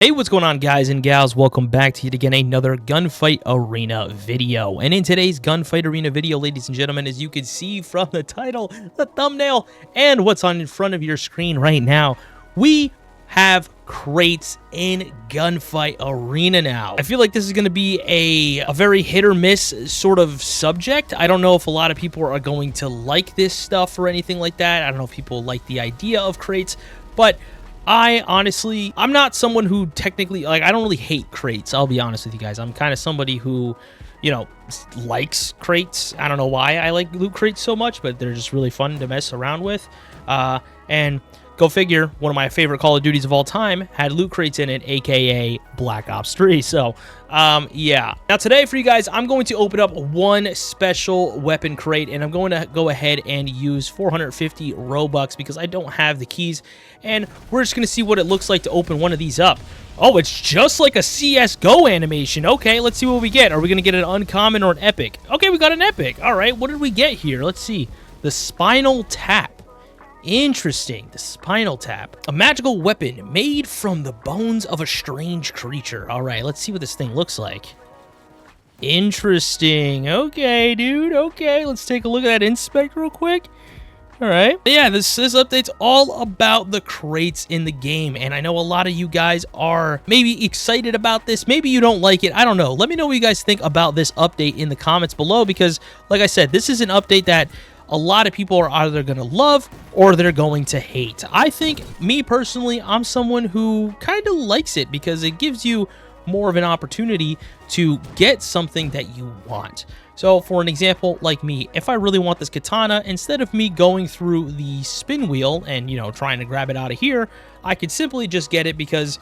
Hey, what's going on, guys and gals? Welcome back to yet again another Gunfight Arena video. And in today's Gunfight Arena video, ladies and gentlemen, as you can see from the title, the thumbnail, and what's on in front of your screen right now, we have crates in Gunfight Arena now. I feel like this is going to be a very hit or miss sort of subject. I don't know if a lot of people are going to like this stuff or anything like that. I don't know if people like the idea of crates, but I'm not someone who technically, I don't really hate crates. I'll be honest with you guys. I'm kind of somebody who, likes crates. I don't know why I like loot crates so much, but they're just really fun to mess around with. And go figure, one of my favorite Call of Duties of all time had loot crates in it, aka Black Ops 3. So, yeah. Now today for you guys, I'm going to open up one special weapon crate, and I'm going to go ahead and use 450 Robux because I don't have the keys, and we're just going to see what it looks like to open one of these up. Oh, it's just like a CSGO animation. Okay, let's see what we get. Are we going to get an uncommon or an epic? Okay, we got an epic. All right, what did we get here? Let's see. The Spinal Tap. Interesting. The Spinal Tap. A magical weapon made from the bones of a strange creature. All right, let's see what this thing looks like. Interesting. Okay, dude. Okay, let's take a look at that inspect real quick. All right. Yeah, this update's all about the crates in the game, and I know a lot of you guys are maybe excited about this. Maybe you don't like it. I don't know. Let me know what you guys think about this update in the comments below, because, like I said, this is an update that a lot of people are either going to love or they're going to hate. I think, me personally, I'm someone who kind of likes it because it gives you more of an opportunity to get something that you want. So, for an example, like me, if I really want this katana, instead of me going through the spin wheel and, trying to grab it out of here, I could simply just get it because,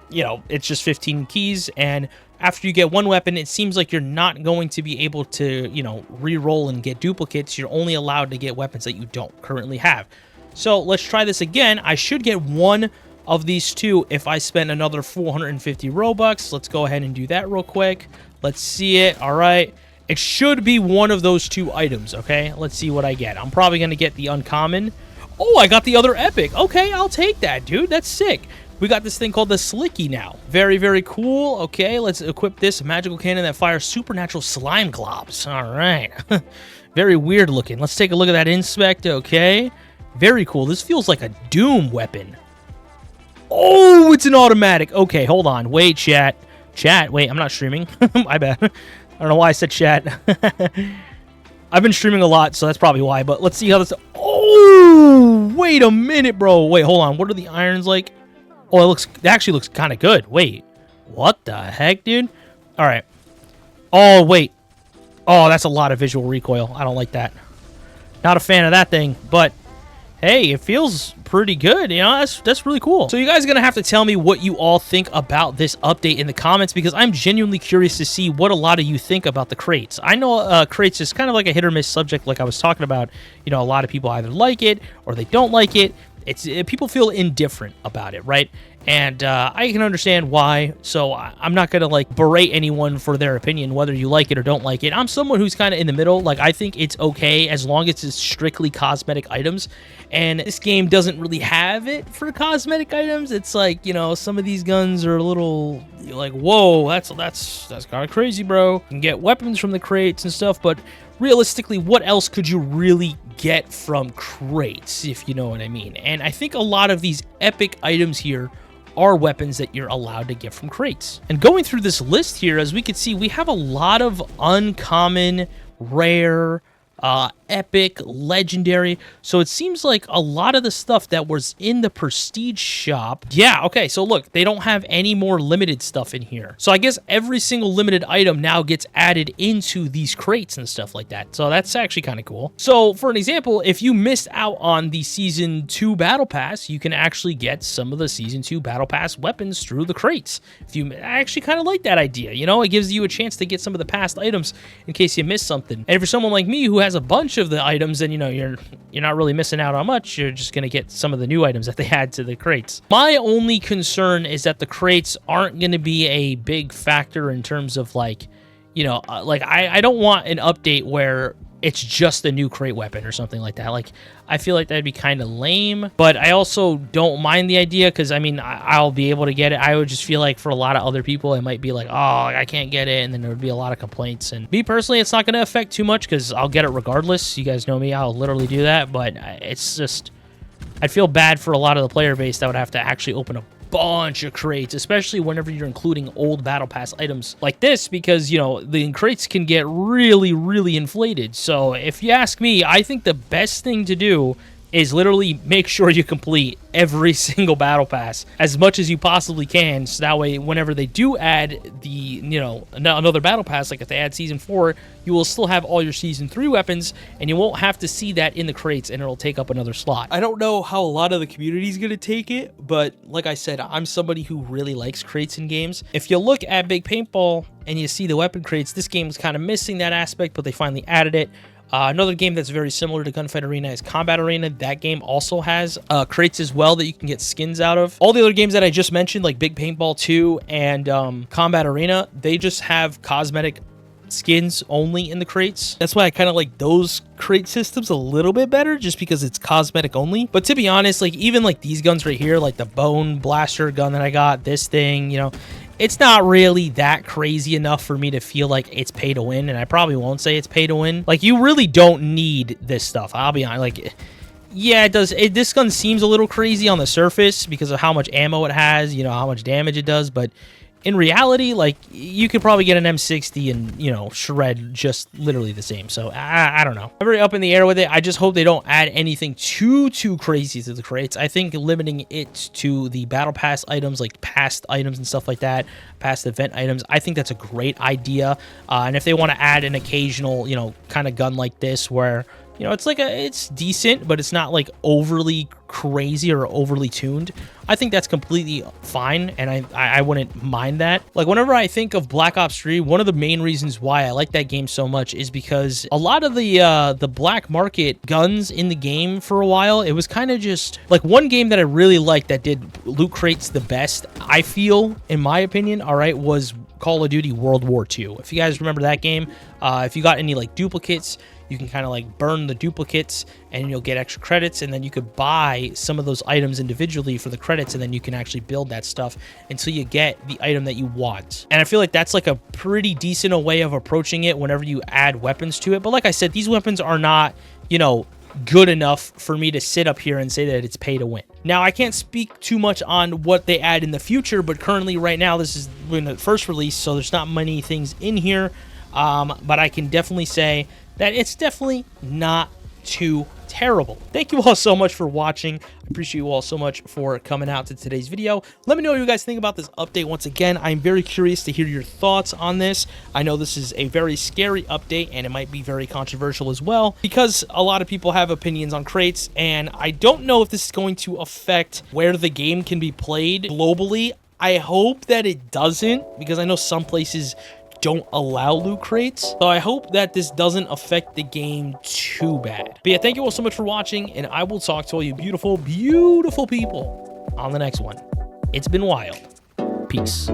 it's just 15 keys, and after you get one weapon, it seems like you're not going to be able to, re-roll and get duplicates. You're only allowed to get weapons that you don't currently have. So let's try this again. I should get one of these two if I spend another 450 Robux. Let's go ahead and do that real quick. Let's see it. All right. It should be one of those two items, okay? Let's see what I get. I'm probably going to get the uncommon. Oh, I got the other epic. Okay, I'll take that, dude. That's sick. We got this thing called the Slicky now. Very, very cool. Okay, let's equip this magical cannon that fires supernatural slime globs. All right. Very weird looking. Let's take a look at that inspect. Okay. Very cool. This feels like a Doom weapon. Oh, it's an automatic. Okay, hold on. Wait, chat. Chat, wait, I'm not streaming. My bad. I don't know why I said chat. I've been streaming a lot, so that's probably why. But let's see how this... Oh, wait a minute, bro. Wait, hold on. What are the irons like? Oh, it actually looks kind of good. Wait, what the heck, dude? All right. Oh, wait. Oh, that's a lot of visual recoil. I don't like that. Not a fan of that thing, but hey, it feels pretty good. That's really cool. So you guys are going to have to tell me what you all think about this update in the comments, because I'm genuinely curious to see what a lot of you think about the crates. I know crates is kind of like a hit or miss subject, like I was talking about. A lot of people either like it or they don't like it. People feel indifferent about it, right? And I can understand why, so I'm not going to, berate anyone for their opinion, whether you like it or don't like it. I'm someone who's kind of in the middle. I think it's okay as long as it's strictly cosmetic items, and this game doesn't really have it for cosmetic items. It's like, some of these guns are a little, whoa, that's kind of crazy, bro. You can get weapons from the crates and stuff, but realistically, what else could you really get from crates, if you know what I mean? And I think a lot of these epic items here are weapons that you're allowed to get from crates. And going through this list here, as we can see, we have a lot of uncommon, rare, epic, legendary. So it seems like a lot of the stuff that was in the prestige shop. Yeah, okay, so look, they don't have any more limited stuff in here. So I guess every single limited item now gets added into these crates and stuff like that. So that's actually kind of cool. So for an example, if you missed out on the Season 2 Battle Pass, you can actually get some of the Season 2 Battle Pass weapons through the crates. I actually kind of like that idea. It gives you a chance to get some of the past items in case you missed something. And for someone like me who has a bunch of the items, then you're not really missing out on much. You're just gonna get some of the new items that they add to the crates. My only concern is that the crates aren't gonna be a big factor in terms of I don't want an update where it's just a new crate weapon or something like that. Like, I feel like that'd be kind of lame, but I also don't mind the idea because, I mean, I'll be able to get it. I would just feel like for a lot of other people, it might be like, oh, I can't get it, and then there would be a lot of complaints. And me personally, it's not going to affect too much because I'll get it regardless. You guys know me. I'll literally do that, but it's just, I'd feel bad for a lot of the player base that would have to actually open a bunch of crates, especially whenever you're including old battle pass items like this, because, you know, the crates can get really inflated. So if you ask me, I think the best thing to do is literally make sure you complete every single battle pass as much as you possibly can, so that way whenever they do add the, you know, another battle pass, like if they add season 4, you will still have all your season 3 weapons, and you won't have to see that in the crates, and it'll take up another slot. I don't know how a lot of the community is gonna take it, but like I said, I'm somebody who really likes crates in games. If you look at Big Paintball and you see the weapon crates, this game is kind of missing that aspect, but they finally added it. Another game that's very similar to Gunfight Arena is Combat Arena. That game also has crates as well that you can get skins out of. All the other games that I just mentioned, like Big Paintball 2 and Combat Arena, they just have cosmetic skins only in the crates. That's why I kind of like those crate systems a little bit better, just because it's cosmetic only. But to be honest, like even like these guns right here, like the Bone Blaster gun that I got, this thing, you know, it's not really that crazy enough for me to feel like it's pay to win, and I probably won't say it's pay to win. Like, you really don't need this stuff. I'll be honest. Like, yeah, it does. This gun seems a little crazy on the surface because of how much ammo it has, you know, how much damage it does, but in reality, like, you could probably get an M60 and, you know, shred just literally the same. So, I don't know. I'm very up in the air with it. I just hope they don't add anything too crazy to the crates. I think limiting it to the battle pass items, like past items and stuff like that, past event items, I think that's a great idea. And if they want to add an occasional, you know, kind of gun like this where, you know, it's decent, but it's not like overly crazy or overly tuned, I think that's completely fine, and I wouldn't mind that. Like, whenever I think of Black Ops 3, one of the main reasons why I like that game so much is because a lot of the black market guns in the game for a while, it was kind of just like one game that I really liked that did loot crates the best, I feel, in my opinion, all right, was Call of Duty World War II. If you guys remember that game, if you got any like duplicates, you can kind of like burn the duplicates and you'll get extra credits, and then you could buy some of those items individually for the credits, and then you can actually build that stuff until you get the item that you want. And I feel like that's like a pretty decent way of approaching it whenever you add weapons to it. But like I said, these weapons are not, you know, good enough for me to sit up here and say that it's pay to win. Now, I can't speak too much on what they add in the future, but currently right now, this is when the first release, so there's not many things in here. But I can definitely say that it's definitely not too terrible. Thank you all so much for watching. I appreciate you all so much for coming out to today's video. Let me know what you guys think about this update. Once again, I'm very curious to hear your thoughts on this. I know this is a very scary update, and it might be very controversial as well, because a lot of people have opinions on crates, and I don't know if this is going to affect where the game can be played globally. I hope that it doesn't, because I know some places don't allow loot crates. So I hope that this doesn't affect the game too bad. But yeah, thank you all so much for watching, and I will talk to all you beautiful people on the next one. It's been wild. Peace.